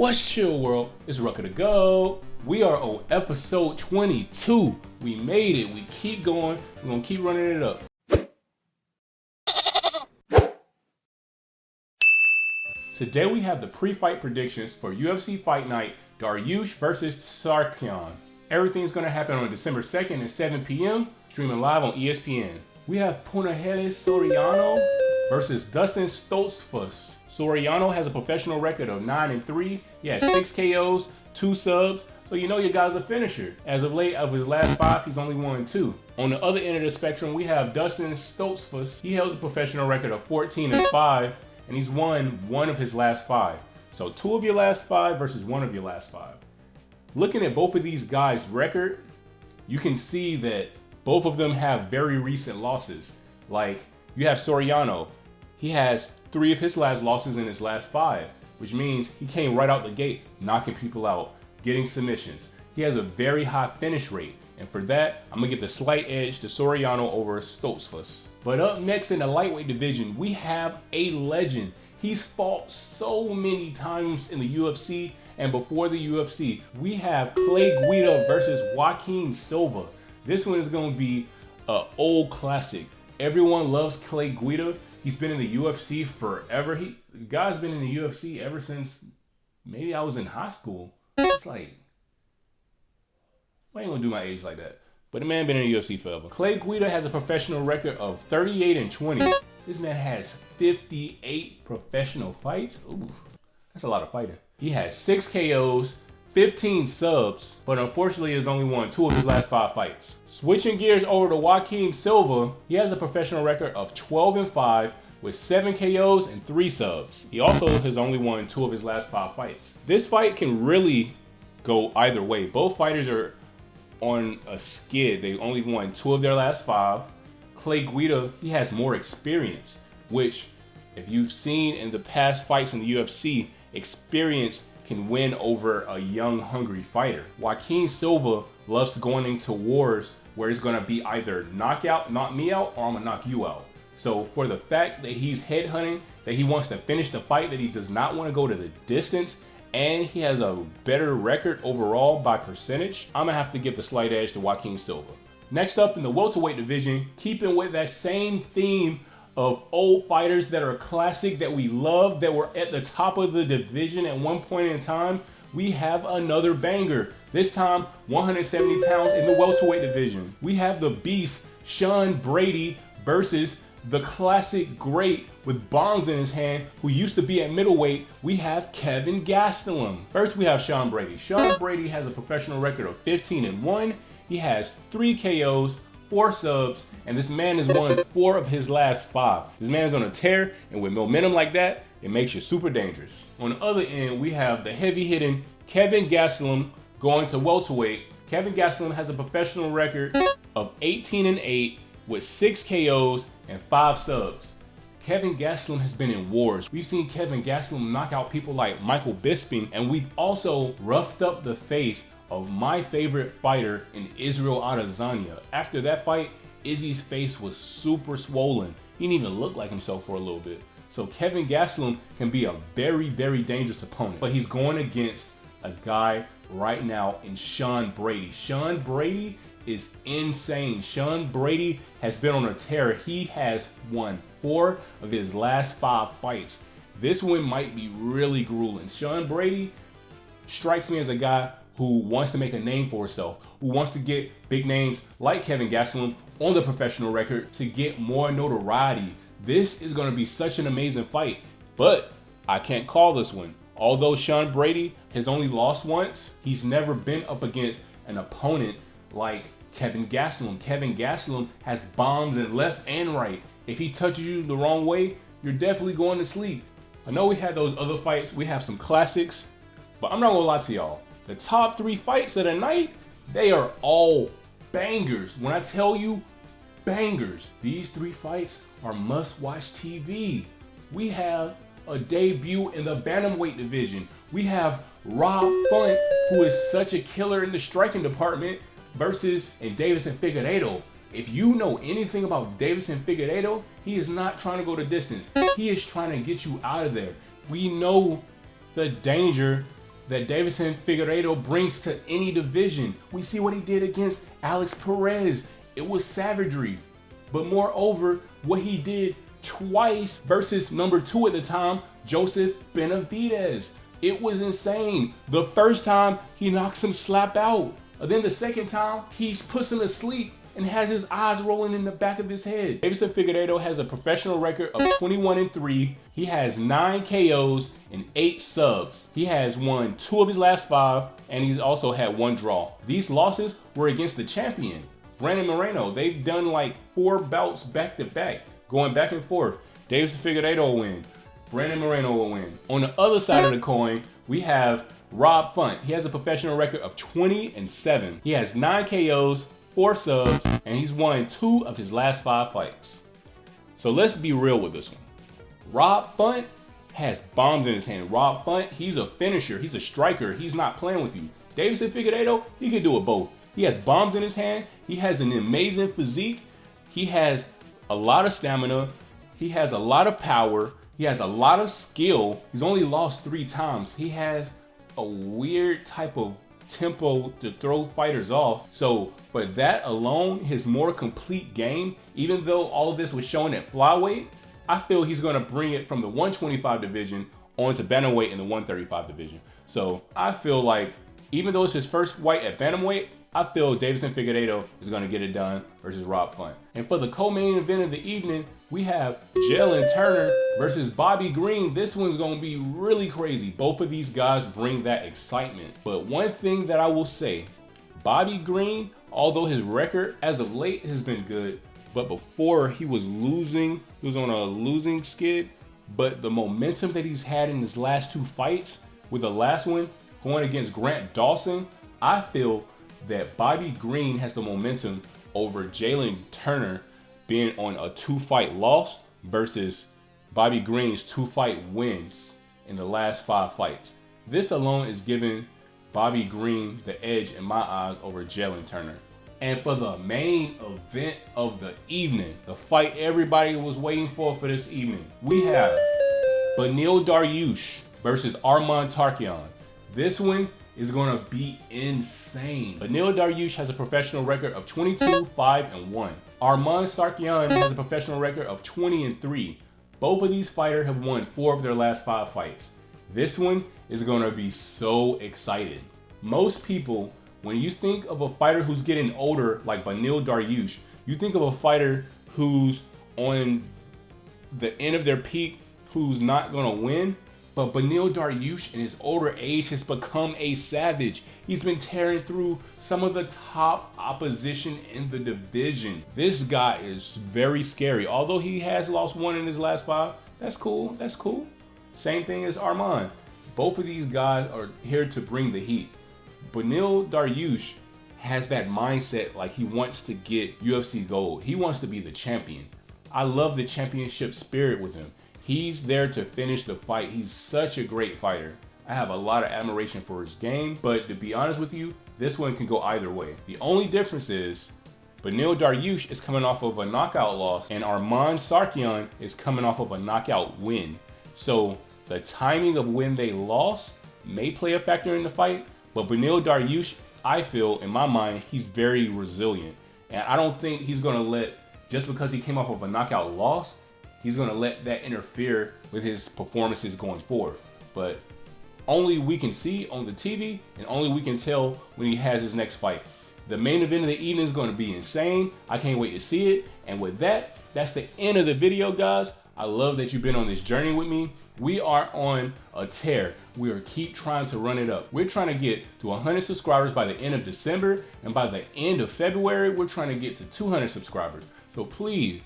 What's chill, world? It's Rucker to Go. We are on episode 22. We made it. We keep going. We're gonna keep running it up. Today we have the pre-fight predictions for UFC Fight Night Dariush versus Tsarukyan. Everything's gonna happen on December 2nd at 7 p.m. streaming live on ESPN. We have Punahele Soriano versus Dustin Stoltzfus. Soriano has a professional record of 9-3. He has 6 KOs, 2 subs, so you know your guy's a finisher. As of late, of his last 5, he's only won 2. On the other end of the spectrum, we have Dustin Stoltzfus. He held a professional record of 14-5, and he's won 1 of his last 5. So 2 of your last 5 versus 1 of your last 5. Looking at both of these guys' record, you can see that both of them have very recent losses. Like, you have Soriano. He has 3 of his last losses in his last 5, which means he came right out the gate, knocking people out, getting submissions. He has a very high finish rate, and for that, I'm gonna give the slight edge to Soriano over Stoltzfus. But up next in the lightweight division, we have a legend. He's fought so many times in the UFC and before the UFC. We have Clay Guida versus Joaquin Silva. This one is gonna be an old classic. Everyone loves Clay Guida. He's been in the UFC forever. The guy's been in the UFC ever since maybe I was in high school. It's like, I ain't gonna do my age like that. But the man been in the UFC forever. Clay Guida has a professional record of 38-20. This man has 58 professional fights. Ooh, that's a lot of fighting. He has 6 KOs, 15 subs, but unfortunately has only won 2 of his last 5 fights. Switching gears over to Joaquin Silva, he has a professional record of 12-5 with 7 KOs and 3 subs. He also has only won 2 of his last 5 fights. This fight can really go either way. Both fighters are on a skid. They only won 2 of their last 5. Clay Guida, he has more experience, which if you've seen in the past fights in the UFC, experience can win over a young, hungry fighter. Joaquin Silva loves to go into wars where it's gonna be either knockout, knock me out, or I'm gonna knock you out. So for the fact that he's headhunting, that he wants to finish the fight, that he does not want to go to the distance, and he has a better record overall by percentage, I'm gonna have to give the slight edge to Joaquin Silva. Next up in the welterweight division, keeping with that same theme of old fighters that are classic, that we love, that were at the top of the division at one point in time, we have another banger. This time, 170 pounds in the welterweight division. We have the beast, Sean Brady, versus the classic great with bombs in his hand, who used to be at middleweight. We have Kevin Gastelum. First, we have Sean Brady. Sean Brady has a professional record of 15-1. He has 3 KOs, 4 subs, and this man has won 4 of his last 5. This man is on a tear, and with momentum like that, it makes you super dangerous. On the other end, we have the heavy-hitting Kevin Gastelum going to welterweight. Kevin Gastelum has a professional record of 18-8 with 6 KOs and 5 subs. Kevin Gastelum has been in wars. We've seen Kevin Gastelum knock out people like Michael Bisping, and we've also roughed up the face of my favorite fighter in Israel Adesanya. After that fight, Izzy's face was super swollen. He didn't even look like himself for a little bit. So Kevin Gastelum can be a very, very dangerous opponent. But he's going against a guy right now in Sean Brady. Sean Brady is insane. Sean Brady has been on a tear. He has won 4 of his last 5 fights. This one might be really grueling. Sean Brady strikes me as a guy who wants to make a name for himself, who wants to get big names like Kevin Gastelum on the professional record to get more notoriety. This is going to be such an amazing fight, but I can't call this one. Although Sean Brady has only lost once, he's never been up against an opponent like Kevin Gastelum. Kevin Gastelum has bombs in left and right. If he touches you the wrong way, you're definitely going to sleep. I know we had those other fights. We have some classics, but I'm not gonna lie to y'all. The top 3 fights of the night, they are all bangers. When I tell you bangers, these 3 fights are must-watch TV. We have a debut in the bantamweight division. We have Rob Font, who is such a killer in the striking department, versus Deiveson Figueiredo. If you know anything about Deiveson Figueiredo, he is not trying to go the distance. He is trying to get you out of there. We know the danger that Deiveson Figueiredo brings to any division. We see what he did against Alex Perez. It was savagery. But moreover, what he did twice versus number 2 at the time, Joseph Benavidez. It was insane. The first time, he knocks him slap out. And then the second time, he puts him to sleep and has his eyes rolling in the back of his head. Deiveson Figueiredo has a professional record of 21-3. He has 9 KOs and 8 subs. He has won 2 of his last 5, and he's also had 1 draw. These losses were against the champion, Brandon Moreno. They've done like 4 bouts back to back, going back and forth. Deiveson Figueiredo will win. Brandon Moreno will win. On the other side of the coin, we have Rob Font. He has a professional record of 20-7. He has 9 KOs, 4 subs, and he's won 2 of his last 5 fights. So let's be real with this one. Rob Font has bombs in his hand. Rob Font, he's a finisher. He's a striker. He's not playing with you. Deiveson Figueiredo, he can do it both. He has bombs in his hand. He has an amazing physique. He has a lot of stamina. He has a lot of power. He has a lot of skill. He's only lost 3 times. He has a weird type of tempo to throw fighters off. So for that alone, his more complete game, even though all of this was shown at flyweight, I feel he's going to bring it from the 125 division onto bantamweight in the 135 division. So I feel like even though it's his first fight at bantamweight, I feel Deiveson Figueiredo is going to get it done versus Rob Font. And for the co-main event of the evening, we have Jalen Turner versus Bobby Green. This one's going to be really crazy. Both of these guys bring that excitement. But one thing that I will say, Bobby Green, although his record as of late has been good, but before he was losing, he was on a losing skid. But the momentum that he's had in his last 2 fights, with the last one going against Grant Dawson, I feel that Bobby Green has the momentum over Jalen Turner being on a 2-fight loss versus Bobby Green's 2-fight wins in the last 5 fights. This alone is giving Bobby Green the edge in my eyes over Jalen Turner. And for the main event of the evening, the fight everybody was waiting for this evening, we have Beneil Dariush versus Arman Tsarukyan. This one is going to be insane. Beneil Dariush has a professional record of 22-5-1. Arman Tsarukyan has a professional record of 20-3. Both of these fighters have won 4 of their last 5 fights. This one is going to be so exciting. Most people, when you think of a fighter who's getting older like Beneil Dariush, you think of a fighter who's on the end of their peak, who's not going to win. But Beneil Dariush in his older age has become a savage. He's been tearing through some of the top opposition in the division. This guy is very scary. Although he has lost 1 in his last 5, that's cool, that's cool. Same thing as Arman. Both of these guys are here to bring the heat. Beneil Dariush has that mindset like he wants to get UFC gold. He wants to be the champion. I love the championship spirit with him. He's there to finish the fight. He's such a great fighter. I have a lot of admiration for his game, but to be honest with you, this one can go either way. The only difference is Beneil Dariush is coming off of a knockout loss and Arman Tsarukyan is coming off of a knockout win. So the timing of when they lost may play a factor in the fight, but Beneil Dariush, I feel, in my mind, he's very resilient. And I don't think he's going to let, just because he came off of a knockout loss, he's going to let that interfere with his performances going forward. But only we can see on the TV and only we can tell when he has his next fight. The main event of the evening is going to be insane. I can't wait to see it. And with that, that's the end of the video, guys. I love that you've been on this journey with me. We are on a tear. We are keep trying to run it up. We're trying to get to 100 subscribers by the end of December. And by the end of February, we're trying to get to 200 subscribers. So please,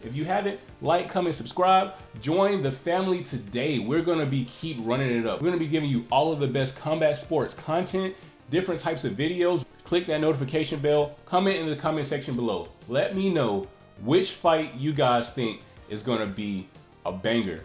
if you haven't, like, comment, subscribe, join the family today. We're gonna keep running it up. We're gonna be giving you all of the best combat sports content, different types of videos. Click that notification bell, comment in the comment section below. Let me know which fight you guys think is gonna be a banger.